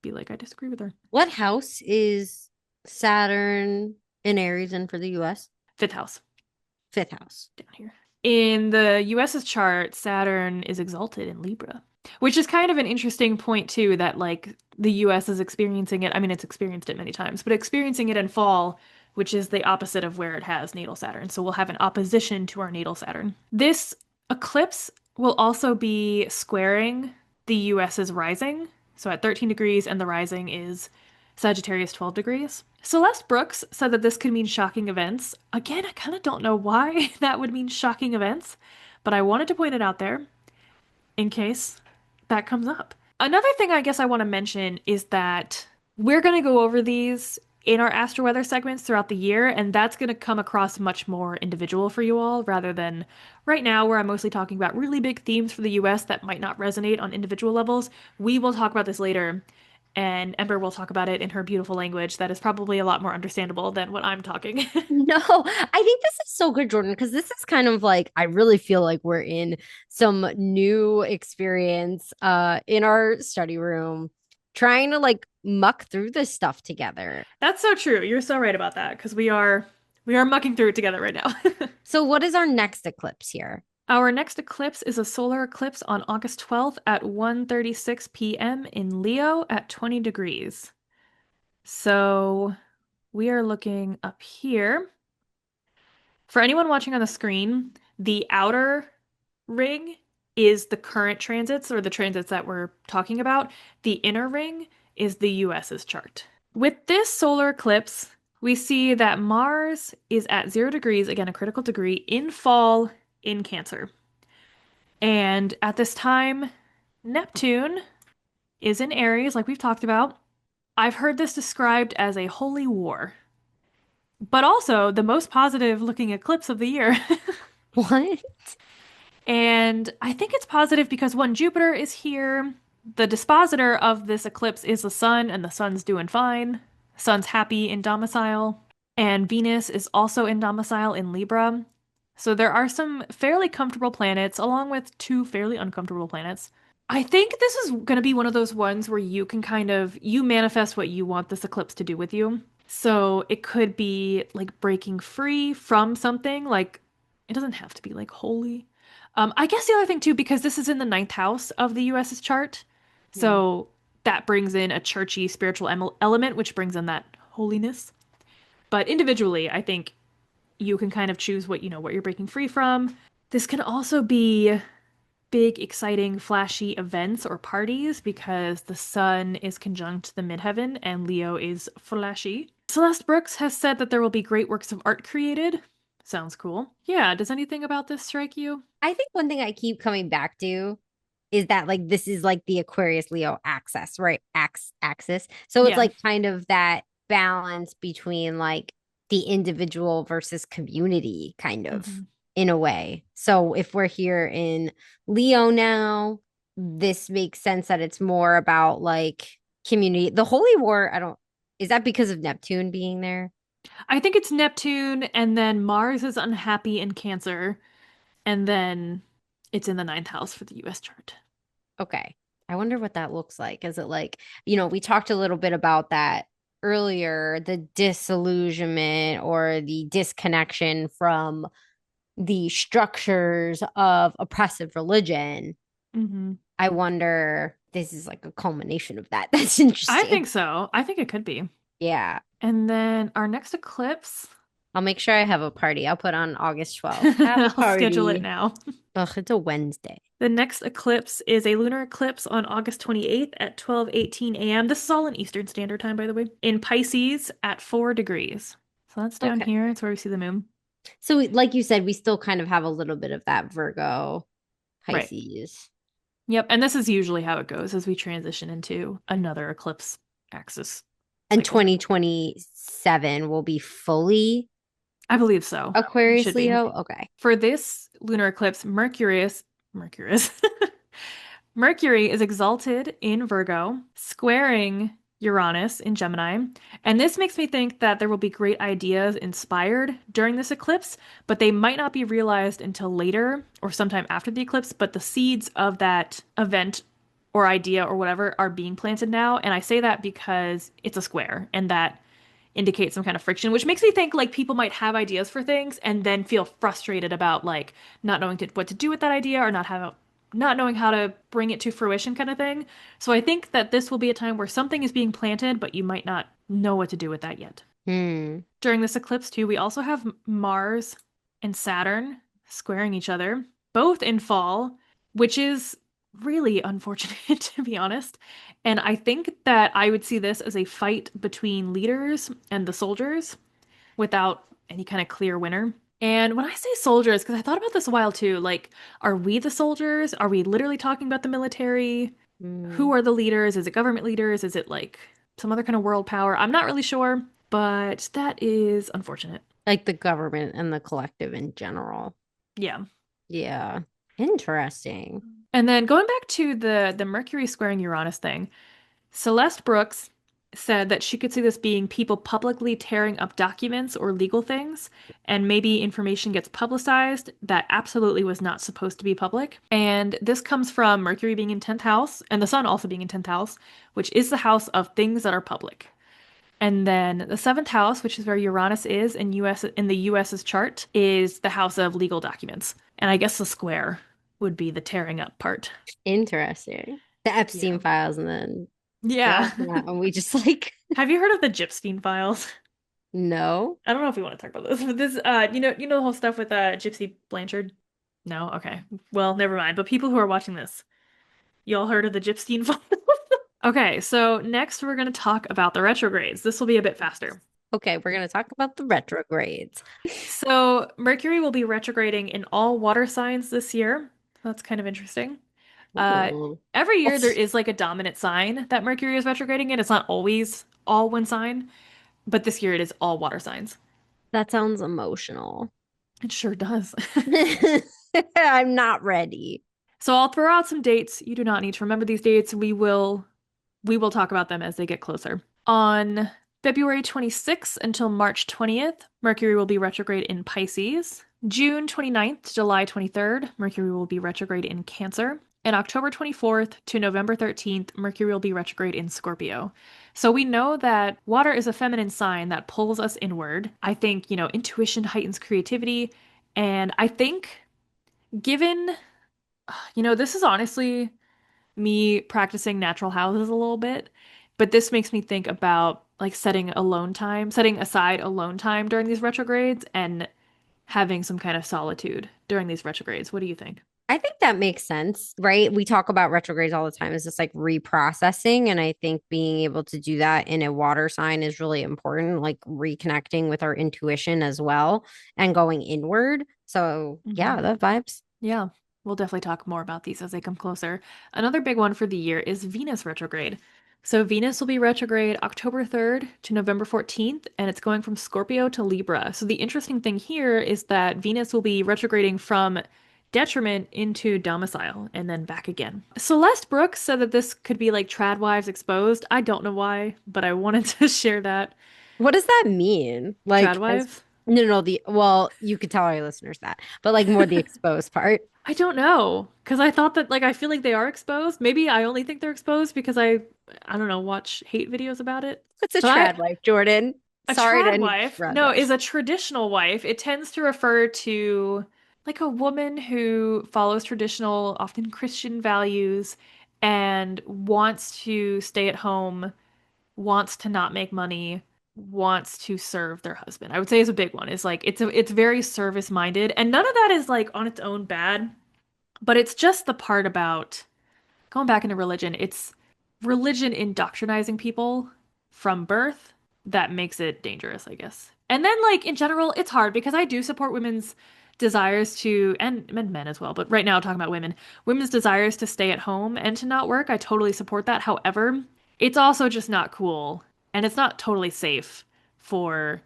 be like, I disagree with her. What house is Saturn in Aries in for the US? Fifth house, Fifth house. down here. In the US's chart, Saturn is exalted in Libra, which is kind of an interesting point, too, that like the US is experiencing it. I mean, it's experienced it many times, but experiencing it in fall, which is the opposite of where it has natal Saturn. So we'll have an opposition to our natal Saturn. This eclipse will also be squaring the US's rising. So at 13 degrees, and the rising is Sagittarius 12 degrees. Celeste Brooks said that this could mean shocking events. Again, I kind of don't know why that would mean shocking events, but I wanted to point it out there in case that comes up. Another thing I guess I want to mention is that we're going to go over these in our astro weather segments throughout the year, and that's going to come across much more individual for you all rather than right now, where I'm mostly talking about really big themes for the US that might not resonate on individual levels. We will talk about this later, and Ember will talk about it in her beautiful language that is probably a lot more understandable than what I'm talking. No, I think this is so good, Jordan, because this is kind of like I really feel like we're in some new experience in our study room, trying to like muck through this stuff together. That's so true. You're so right about that because we are mucking through it together right now. So what is our next eclipse here? Our next eclipse is a solar eclipse on August 12th at 1:36 p.m. in Leo at 20 degrees. So we are looking up here. For anyone watching on the screen, the outer ring is the current transits or the transits that we're talking about. The inner ring is the US's chart. With this solar eclipse, we see that Mars is at 0 degrees, again, a critical degree, in fall in Cancer. And at this time, Neptune is in Aries, like we've talked about. I've heard this described as a holy war, but also the most positive looking eclipse of the year. What? And I think it's positive because one, Jupiter is here. The dispositor of this eclipse is the sun, and the sun's doing fine. Sun's happy in domicile. And Venus is also in domicile in Libra. So there are some fairly comfortable planets, along with two fairly uncomfortable planets. I think this is going to be one of those ones where you can kind of you manifest what you want this eclipse to do with you. So it could be like breaking free from something, like it doesn't have to be like holy, I guess the other thing too, because this is in the ninth house of the US's chart, Hmm. so that brings in a churchy spiritual element, which brings in that holiness. But individually, I think you can kind of choose what, what you're breaking free from. This can also be big, exciting, flashy events or parties because the sun is conjunct the midheaven and Leo is flashy. Celeste Brooks has said that there will be great works of art created. Sounds cool. Yeah, does anything about this strike you? I think one thing I keep coming back to is that like this is like the Aquarius Leo axis, right? Axis. So it's Yeah. like kind of that balance between like the individual versus community kind of Hmm. in a way. So if we're here in Leo now, this makes sense that it's more about like community. The Holy War, I don't, is that because of Neptune being there? I think it's Neptune, and then Mars is unhappy in Cancer, and then it's in the ninth house for the US chart. Okay. I wonder what that looks like. Is it like, we talked a little bit about that earlier, the disillusionment or the disconnection from the structures of oppressive religion. Hmm. I wonder this is like a culmination of that. That's I interesting. think so. I think it could be. Yeah. And then our next eclipse, I'll make sure I have a party. I'll put on August 12th. Have a I'll schedule it party. now. Ugh, it's a Wednesday. The next eclipse is a lunar eclipse on August 28th at 12:18 a.m. This is all in Eastern Standard Time, by the way, in Pisces at 4 degrees. So that's down Okay. here. It's where we see the moon. So, like you said, we still kind of have a little bit of that Virgo, Right. Pisces. Yep. And this is usually how it goes as we transition into another eclipse axis And cycle. 2027 will be fully I believe so. It Aquarius should be. Leo. Okay. For this lunar eclipse, Mercurius, Mercury is exalted in Virgo, squaring Uranus in Gemini. And this makes me think that there will be great ideas inspired during this eclipse, but they might not be realized until later or sometime after the eclipse. But the seeds of that event or idea or whatever are being planted now. And I say that because it's a square and that indicates some kind of friction, which makes me think like people might have ideas for things and then feel frustrated about like not knowing what to do with that idea or not knowing how to bring it to fruition kind of thing. So I think that this will be a time where something is being planted, but you might not know what to do with that yet. Hmm. During this eclipse too, we also have Mars and Saturn squaring each other, both in fall, which is really unfortunate to be honest. And I think that I would see this as a fight between leaders and the soldiers without any kind of clear winner. And when I say soldiers, because I thought about this a while too, like, are we the soldiers? Are we literally talking about the military? Who Hmm. are the leaders? Is it government leaders? Is it like some other kind of world power? I'm not really sure, but that is unfortunate. Like the government and the collective in general. Yeah. Yeah. Interesting. And then going back to the Mercury squaring Uranus thing, Celeste Brooks said that she could see this being people publicly tearing up documents or legal things, and maybe information gets publicized that absolutely was not supposed to be public. And this comes from Mercury being in 10th house and the sun also being in 10th house, which is the house of things that are public. And then the seventh house, which is where Uranus is in the US's chart, is the house of legal documents. And I guess the square would be the tearing up part. Interesting. The Yeah. Epstein files and then Yeah. scratch that and we just like Have you heard of the Gypstein files? no. I don't know if we want to talk about this, but this, you know the whole stuff with Gypsy Blanchard? No? Okay. Well, never mind. But people who are watching this, y'all heard of the Gypstein files? Okay, so next we're going to talk about the retrogrades. This will be a bit faster. Okay, we're gonna talk about the retrogrades. So Mercury will be retrograding in all water signs this year. That's kind of interesting. Uh, Ooh. every year there That's is like a dominant sign that Mercury is retrograding in. It's not always all one sign, but this year it is all water signs. that sounds emotional. It sure does. I'm not ready. So I'll throw out some dates. You do not need to remember these dates. We will talk about them as they get closer. On February 26th until March 20th, Mercury will be retrograde in Pisces. June 29th to July 23rd, Mercury will be retrograde in Cancer. And October 24th to November 13th, Mercury will be retrograde in Scorpio. So we know that water is a feminine sign that pulls us inward. I think, intuition heightens creativity. And I think Given, this is honestly me practicing natural houses a little bit, but this makes me think about like setting aside alone time during these retrogrades and having some kind of solitude during these retrogrades. What do you think? I think that makes sense, right? We talk about retrogrades all the time as just like reprocessing. And I think being able to do that in a water sign is really important, like reconnecting with our intuition as well and going inward. So, Hmm. yeah, that vibes. Yeah, we'll definitely talk more about these as they come closer. Another big one for the year is Venus retrograde. So Venus will be retrograde October 3rd to November 14th, and it's going from Scorpio to Libra. So the interesting thing here is that Venus will be retrograding from detriment into domicile and then back again. Celeste Brooks said that this could be like trad wives exposed. I don't know why, but I wanted to share that. What does that mean? Trad Like, as wives? no, no, well, you could tell our listeners that, but like more the exposed part. I don't know, because I thought that like I feel like they are exposed. Maybe I only think they're exposed because I don't know, watch hate videos about it. What's a But I trad wife, Jordan? a Sorry to trad wife, interrupt no, is us. a traditional wife. It tends to refer to like a woman who follows traditional, often Christian values and wants to stay at home, wants to not make money, wants to serve their husband. I would say is a big one. It's like it's very service minded, and none of that is like on its own bad. But it's just the part about going back into religion. It's religion indoctrinizing people from birth that makes it dangerous, I guess. And then, like, in general, it's hard because I do support women's desires to, and men as well, but right now, I'm talking about women's desires to stay at home and to not work. I totally support that. However, it's also just not cool and it's not totally safe for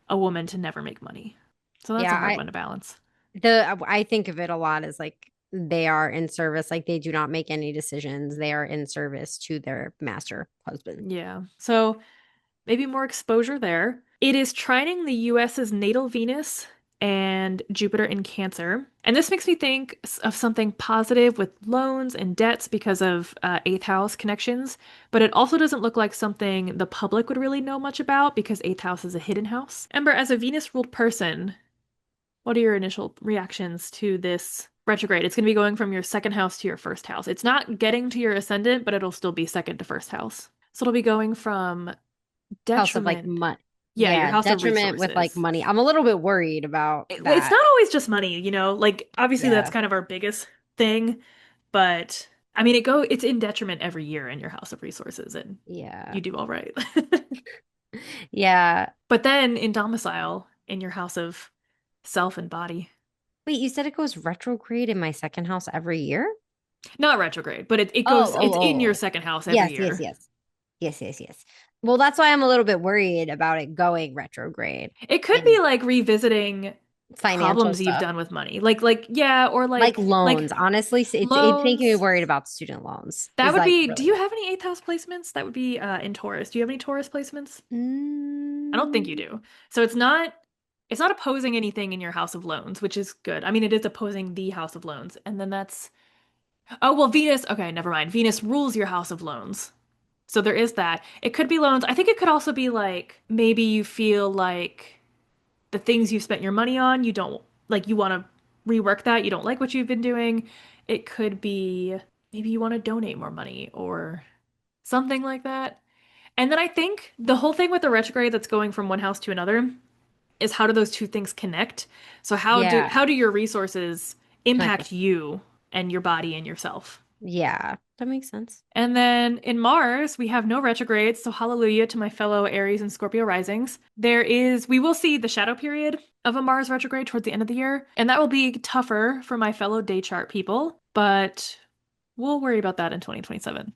a woman to never make money. So that's Yeah, a hard one to balance. I think of it a lot as like they are in service, like they do not make any decisions. They are in service to their master husband. Yeah. So maybe more exposure there. It is trining the US's natal Venus and Jupiter in Cancer. And this makes me think of something positive with loans and debts because of eighth house connections. But it also doesn't look like something the public would really know much about because eighth house is a hidden house. Ember, as a Venus ruled person, what are your initial reactions to this retrograde? It's going to be going from your second house to your first house. It's not getting to your ascendant, but it'll still be second to first house. So it'll be going from House of like detriment. money. Yeah, your Yeah, house of detriment with like resources. money. I'm a little bit worried about It's that. not always just money, like obviously that's Yeah. kind of our biggest thing, but I mean it's in detriment every year in your house of resources and Yeah. you do all right. Yeah. But then in domicile in your house of self and body. Wait, you said it goes retrograde in my second house every year? Not retrograde, but Oh, oh, it's in your oh. second house every Yes, yes, year. yes. Yes, yes, yes. Well, that's why I'm a little bit worried about it going retrograde It could be in like revisiting financial problems you've stuff. done with money. Like yeah, or Like like loans. Honestly, it's making me loans. worried about student loans. That Is would like be, do really you what. have any eighth house placements? That would be in Taurus. Do you have any Taurus placements? I don't think you Mm, do. So it's not opposing anything in your house of loans, which is good. I mean, it is opposing the house of loans. And then that's oh well, Venus, okay, never mind. Venus rules your house of loans. So there is that. It could be loans. I think it could also be like maybe you feel like the things you spent your money on, you don't like you want to rework that. You don't like what you've been doing. It could be maybe you want to donate more money or something like that. And then I think the whole thing with the retrograde that's going from one house to another is how do those two things connect? So yeah. how do your resources Connect with. impact you and your body and yourself? Yeah, that makes sense. And then in Mars, we have no retrogrades, so hallelujah to my fellow Aries and Scorpio risings. We will see the shadow period of a Mars retrograde towards the end of the year, and that will be tougher for my fellow day chart people, but we'll worry about that in 2027.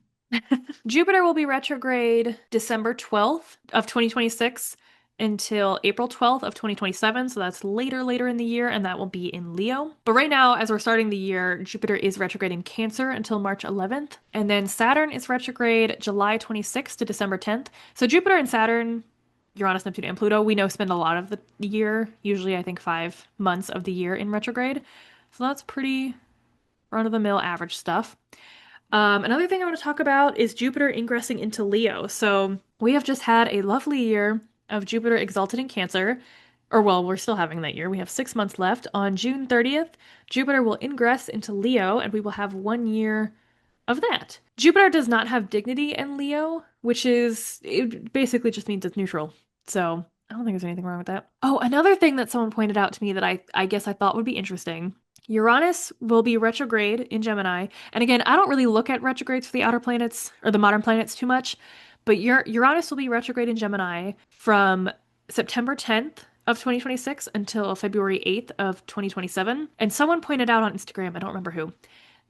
Jupiter will be retrograde December 12th of 2026 until April 12th of 2027. So that's later in the year, and that will be in Leo. But right now, as we're starting the year, Jupiter is retrograde in Cancer until March 11th. And then Saturn is retrograde July 26th to December 10th. So Jupiter and Saturn, Uranus, Neptune, and Pluto, we know spend a lot of the year, usually I think 5 months of the year in retrograde. So that's pretty run-of-the-mill average stuff. Another thing I want to talk about is Jupiter ingressing into Leo. So we have just had a lovely year of Jupiter exalted in Cancer. Or well, we're still having that year. We have 6 months left. On June 30th, Jupiter will ingress into Leo, and we will have 1 year of that. Jupiter does not have dignity in Leo, which is, it basically just means it's neutral. So I don't think there's anything wrong with that. Oh, another thing that someone pointed out to me that I guess I thought would be interesting. Uranus will be retrograde in Gemini. And again, I don't really look at retrogrades for the outer planets or the modern planets too much, but Uranus will be retrograde in Gemini from September 10th of 2026 until February 8th of 2027. And someone pointed out on Instagram, I don't remember who,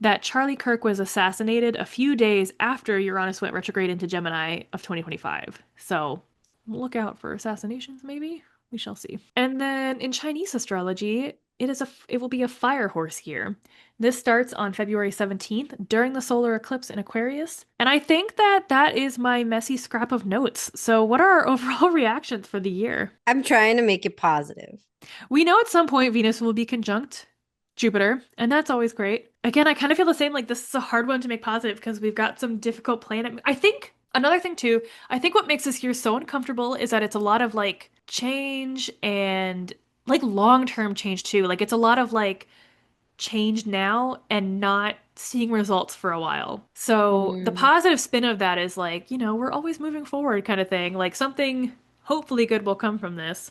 that Charlie Kirk was assassinated a few days after Uranus went retrograde into Gemini of 2025. So look out for assassinations, maybe. We shall see. And then in Chinese astrology, it will be a fire horse year. This starts on February 17th during the solar eclipse in Aquarius. And I think that that is my messy scrap of notes. So what are our overall reactions for the year? I'm trying to make it positive. We know at some point Venus will be conjunct Jupiter, and that's always great. Again, I kind of feel the same. Like, this is a hard one to make positive because we've got some difficult planet. I think another thing too, I think what makes this year so uncomfortable is that it's a lot of like change and like long-term change too. Like, it's a lot of like change now and not seeing results for a while. So the Mm, positive spin of that is like, we're always moving forward kind of thing. Like, something hopefully good will come from this.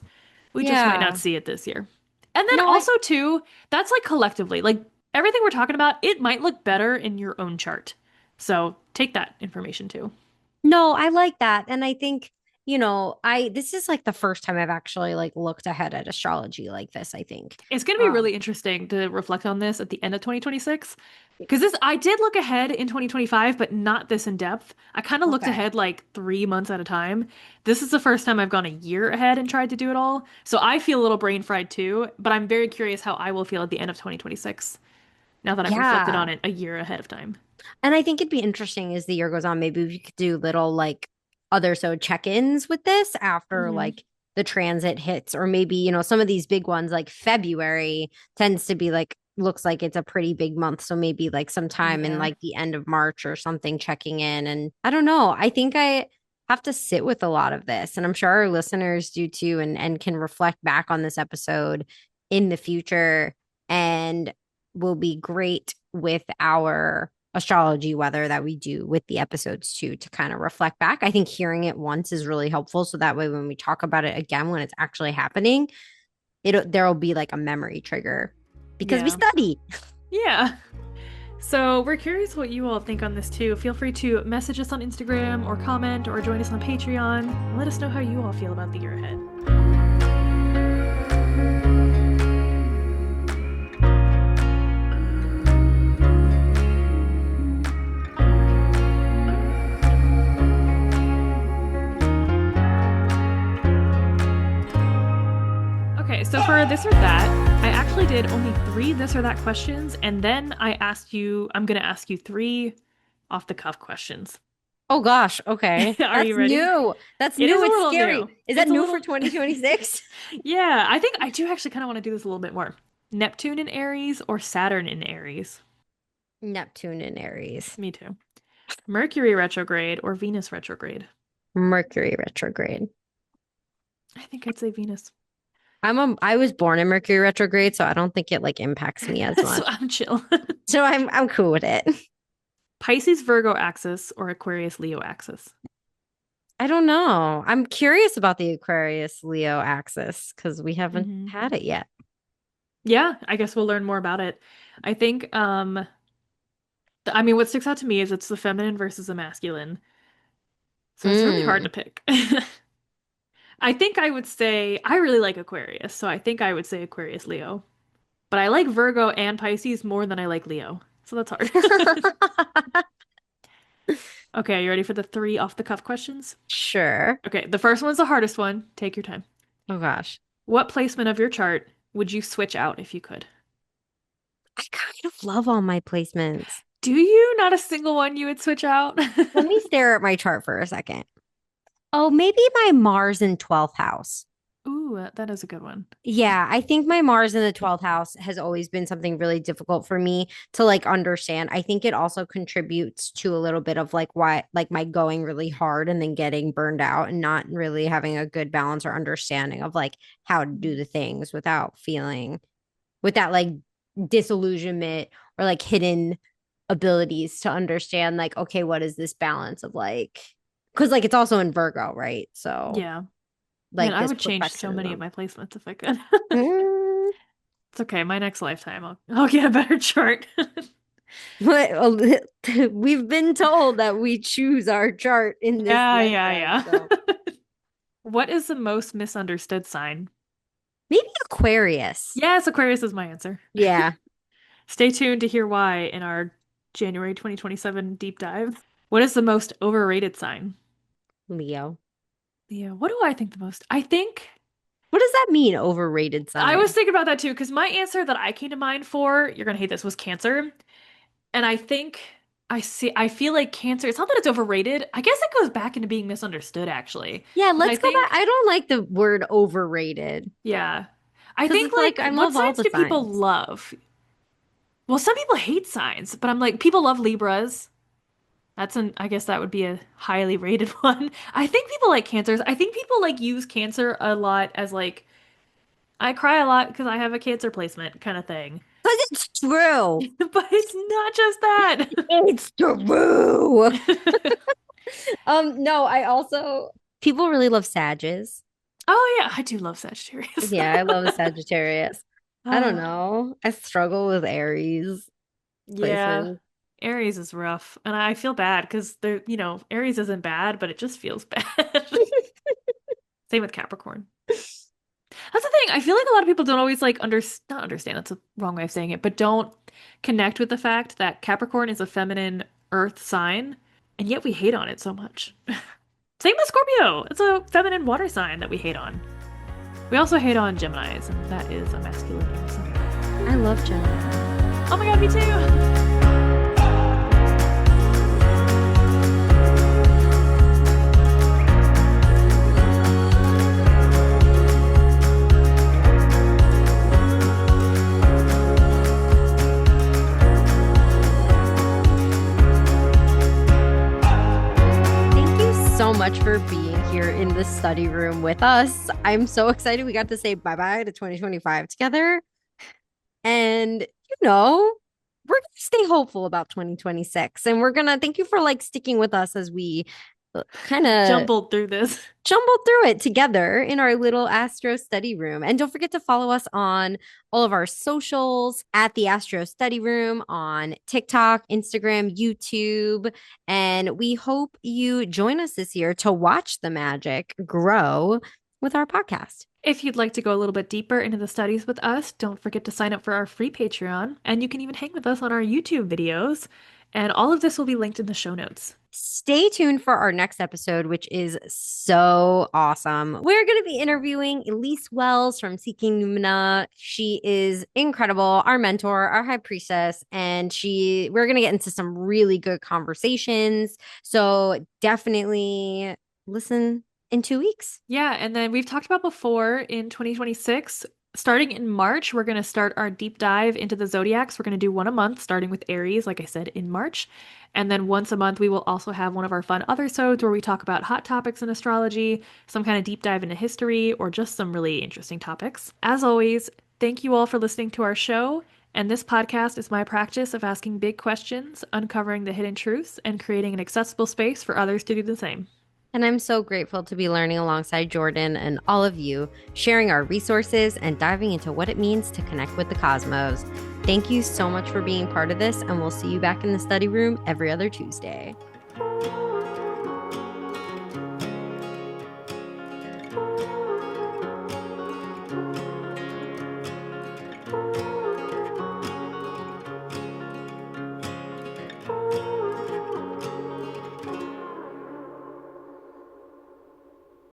We just might not yeah. see it this year. And then No, I also too, that's like collectively, like everything we're talking about, it might look better in your own chart. So take that information too. no, I like that. And I think, I this is like the first time I've actually like looked ahead at astrology like this, I think. It's going to be Um, really interesting to reflect on this at the end of 2026. Because this, I did look ahead in 2025, but not this in depth. I kind of looked okay. ahead like 3 months at a time. This is the first time I've gone a year ahead and tried to do it all. So I feel a little brain fried too, but I'm very curious how I will feel at the end of 2026 now that I've reflected on Yeah. it a year ahead of time. And I think it'd be interesting as the year goes on. Maybe we could do little like other so check-ins with this after Hmm. like the transit hits, or maybe, some of these big ones like February tends to be like looks like it's a pretty big month. So maybe like sometime in Yeah. like the end of March or something checking in. And I don't know. I think I have to sit with a lot of this. And I'm sure our listeners do too, and can reflect back on this episode in the future and will be great with our astrology weather that we do with the episodes too, to kind of reflect back. I think hearing it once is really helpful. So that way when we talk about it again when it's actually happening, there'll be like a memory trigger because we Yeah. study. Yeah. So we're curious what you all think on this too. Feel free to message us on Instagram or comment or join us on Patreon. And let us know how you all feel about the year ahead. Okay, so for this or that, I actually did only three this or that questions, and then I'm going to ask you three off the cuff questions. Oh gosh, okay. Are That's you ready? new. That's It is new. a It's little scary. new. Is that It's a new for little, 2026? yeah, I think I do actually kind of want to do this a little bit more. Neptune in Aries or Saturn in Aries? Neptune in Aries. Me too. Mercury retrograde or Venus retrograde? Mercury retrograde. I think I'd say Venus. I was born in Mercury retrograde, so I don't think it like impacts me as So much. I'm chill. So I'm cool with it. Pisces Virgo axis or Aquarius Leo axis? I don't know. I'm curious about the Aquarius Leo axis because we haven't Hmm. had it yet. Yeah, I guess we'll learn more about it. I think, I mean, what sticks out to me is it's the feminine versus the masculine. So it's really hard to Mm. pick. I think I would say I really like Aquarius, so I think I would say Aquarius Leo. But I like Virgo and Pisces more than I like Leo. So that's hard. Okay, are you ready for the three off the cuff questions? Sure. Okay, the first one's the hardest one. Take your time. Oh gosh. What placement of your chart would you switch out if you could? I kind of love all my placements. Do you? Not a single one you would switch out? Let me stare at my chart for a second. Oh, maybe my Mars in 12th house. Ooh, that is a good one. Yeah, I think my Mars in the 12th house has always been something really difficult for me to like understand. I think it also contributes to a little bit of like why like my going really hard and then getting burned out and not really having a good balance or understanding of like how to do the things without feeling with that like disillusionment or like hidden abilities to understand like okay, what is this balance of like because like it's also in Virgo, right? So Yeah. Man, like I this would change so many of perfectionism. my placements if I could. Mm. It's okay. My next lifetime, I'll get a better chart. But we've been told that we choose our chart in this Yeah, yeah, lifetime. yeah. So What is the most misunderstood sign? maybe Aquarius. Yes, Aquarius is my answer. Yeah, Stay tuned to hear why in our January 2027 deep dive. What is the most overrated sign? Leo. Yeah, what do I think the most? I think What does that mean, overrated I was sign? thinking about that too, because my answer that I came to mind for, you're gonna hate this, was Cancer. And I think I feel like Cancer, it's not that it's overrated. I guess it goes back into being misunderstood actually. Yeah, Because I let's go back. think, I don't like the word overrated yeah. I because think it's like I like what love all signs the do people signs. love? Well, some people hate signs, but I'm like, people love Libras. I guess that would be a highly rated one. I think people like cancers. I think people like use cancer a lot as like, I cry a lot because I have a cancer placement kind of thing. Because it's true. But it's not just that. It's true. No, I also people really love Sages. Oh yeah, I do love Sagittarius. Yeah, I love a Sagittarius. I don't Oh, know. I struggle with Aries yeah. placements. Aries is rough. And I feel bad because Aries isn't bad, but it just feels bad. Same with Capricorn. That's the thing. I feel like a lot of people don't always like not understand, that's a wrong way of saying it, but don't connect with the fact that Capricorn is a feminine earth sign, and yet we hate on it so much. Same with Scorpio. It's a feminine water sign that we hate on. We also hate on Geminis, and that is a masculine answer. I love Gemini. Oh my god, me too! Thank you so much for being here in the study room with us. I'm so excited we got to say bye-bye to 2025 together. And, we're going to stay hopeful about 2026. And we're going to thank you for like sticking with us as we kind of Jumbled through this. jumbled through it together in our little Astro Study Room. And don't forget to follow us on all of our socials at the Astro Study Room on TikTok, Instagram, YouTube. And we hope you join us this year to watch the magic grow with our podcast. If you'd like to go a little bit deeper into the studies with us, don't forget to sign up for our free Patreon, and you can even hang with us on our YouTube videos. And all of this will be linked in the show notes. Stay tuned for our next episode, which is so awesome. We're going to be interviewing Elise Wells from Seeking Numina. She is incredible, our mentor, our high priestess, and we're going to get into some really good conversations. So definitely listen in 2 weeks. Yeah, and then we've talked about before in 2026, starting in March, we're going to start our deep dive into the zodiacs. We're going to do one a month, starting with Aries, like I said, in March. And then once a month, we will also have one of our fun other sods where we talk about hot topics in astrology, some kind of deep dive into history, or just some really interesting topics. As always, thank you all for listening to our show. And this podcast is my practice of asking big questions, uncovering the hidden truths, and creating an accessible space for others to do the same. And I'm so grateful to be learning alongside Jordan and all of you, sharing our resources and diving into what it means to connect with the cosmos. Thank you so much for being part of this, and we'll see you back in the study room every other Tuesday.